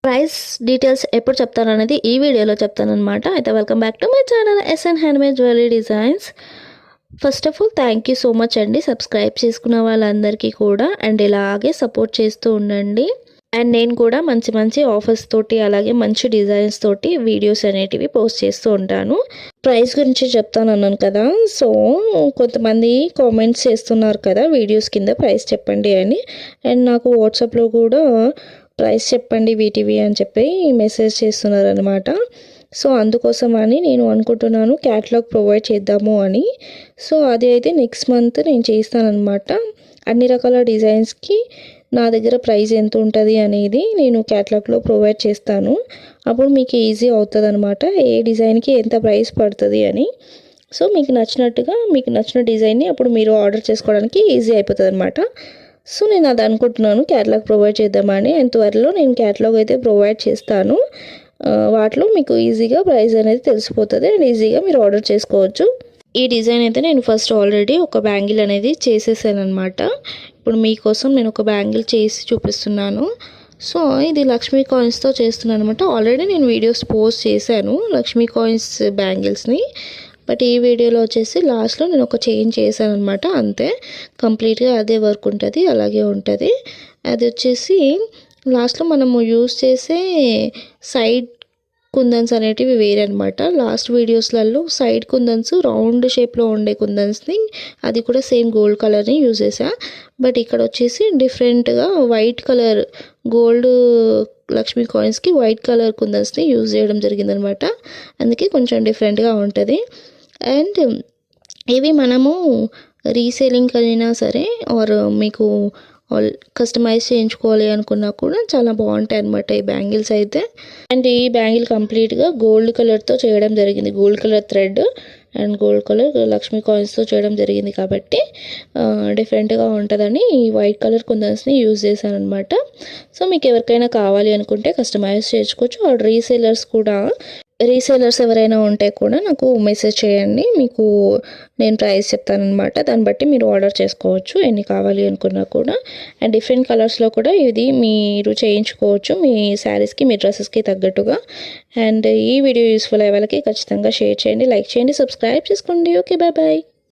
Price details ఎప్పుడు చెప్తాననేది ఈ వీడియోలో చెప్తానన్నమాట. అయితే welcome back to my channel SN handmade jewellery designs. First of all thank you so much అండి సబ్స్క్రైబ్ చేసుకున్న వాళ్ళందరికీ కూడా. అండ్ ఇలాగే సపోర్ట్ చేస్తూ ఉండండి. అండ్ నేను కూడా మంచి మంచి ఆఫర్స్ తోటి అలాగే మంచి డిజైన్స్ తోటి వీడియోస్ అనేటివి పోస్ట్ చేస్తూ ఉంటాను. ప్రైస్ గురించి చెప్తాను అన్నాను కదా. సో కొంతమంది కామెంట్స్ చేస్తున్నారు కదా వీడియోస్ కింద ప్రైస్ చెప్పండి అని. అండ్ నాకు వాట్సాప్లో కూడా ప్రైస్ చెప్పండి వీటివి అని చెప్పి మెసేజ్ చేస్తున్నారు అనమాట. సో అందుకోసం అని నేను అనుకుంటున్నాను క్యాటలాగ్ ప్రొవైడ్ చేద్దాము అని. సో అది అయితే నెక్స్ట్ మంత్ నేను చేస్తానన్నమాట. అన్ని రకాల డిజైన్స్కి నా దగ్గర ప్రైస్ ఎంత ఉంటుంది అనేది నేను క్యాటలాగ్లో ప్రొవైడ్ చేస్తాను. అప్పుడు మీకు ఈజీ అవుతుంది అనమాట ఏ డిజైన్కి ఎంత ప్రైస్ పడుతుంది అని. సో మీకు నచ్చినట్టుగా మీకు నచ్చిన డిజైన్ని అప్పుడు మీరు ఆర్డర్ చేసుకోవడానికి ఈజీ అయిపోతుంది అనమాట. సో నేను అది అనుకుంటున్నాను క్యాటలాగ్ ప్రొవైడ్ చేద్దామని. అండ్ త్వరలో నేను క్యాటలాగ్ అయితే ప్రొవైడ్ చేస్తాను. వాటిలో మీకు ఈజీగా ప్రైస్ అనేది తెలిసిపోతుంది అండ్ ఈజీగా మీరు ఆర్డర్ చేసుకోవచ్చు. ఈ డిజైన్ అయితే నేను ఫస్ట్ ఆల్రెడీ ఒక బ్యాంగిల్ అనేది చేసేసాను అనమాట. ఇప్పుడు మీకోసం నేను ఒక బ్యాంగిల్ చేసి చూపిస్తున్నాను. సో ఇది లక్ష్మీ కాయిన్స్తో చేస్తున్నాను అనమాట. ఆల్రెడీ నేను వీడియోస్ పోస్ట్ చేశాను లక్ష్మీ కాయిన్స్ బ్యాంగిల్స్ని. బట్ ఈ వీడియోలో వచ్చేసి లాస్ట్లో నేను ఒక చైన్ చేశాను అనమాట. అంతే, కంప్లీట్గా అదే వర్క్ ఉంటుంది, అలాగే ఉంటుంది. అది వచ్చేసి లాస్ట్లో మనము యూస్ చేసే సైడ్ కుందన్స్ అనేటివి వేరే అనమాట. లాస్ట్ వీడియోస్లలో సైడ్ కుందన్స్ రౌండ్ షేప్లో ఉండే కుందన్స్ని అది కూడా సేమ్ గోల్డ్ కలర్ని యూజ్ చేసా. బట్ ఇక్కడ వచ్చేసి డిఫరెంట్గా వైట్ కలర్ గోల్డ్ లక్ష్మీ కాయిన్స్కి వైట్ కలర్ కుందన్స్ని యూజ్ చేయడం జరిగిందనమాట. అందుకే కొంచెం డిఫరెంట్గా ఉంటుంది. అండ్ ఇవి మనము రీసేలింగ్ అయినా సరే ఆర్ మీకు కస్టమైజ్ చేయించుకోవాలి అనుకున్నా కూడా చాలా బాగుంటాయి అనమాట ఈ బ్యాంగిల్స్ అయితే. అండ్ ఈ బ్యాంగిల్ కంప్లీట్గా గోల్డ్ కలర్తో చేయడం జరిగింది. Gold colour thread and gold colour Lakshmi కాయిన్స్తో చేయడం జరిగింది కాబట్టి డిఫరెంట్గా ఉంటుందని ఈ వైట్ కలర్ కుందన్స్ని యూజ్ చేశాను అనమాట. సో మీకు ఎవరికైనా కావాలి అనుకుంటే కస్టమైజ్ చేసుకోవచ్చు. ఆర్ రీసేలర్స్ ఎవరైనా ఉంటే కూడా నాకు మెసేజ్ చేయండి, మీకు నేను ప్రైస్ చెప్తానమాట. దాన్ని బట్టి మీరు ఆర్డర్ చేసుకోవచ్చు ఎన్ని కావాలి అనుకున్నా కూడా. అండ్ డిఫరెంట్ కలర్స్లో కూడా ఇది మీరు చేయించుకోవచ్చు మీ శారీస్కి మీ డ్రెస్సెస్కి తగ్గట్టుగా. అండ్ ఈ వీడియో యూస్ఫుల్ అయ్యే వాళ్ళకి ఖచ్చితంగా షేర్ చేయండి, లైక్ చేయండి, సబ్స్క్రైబ్ చేసుకోండి. Okay, bye bye.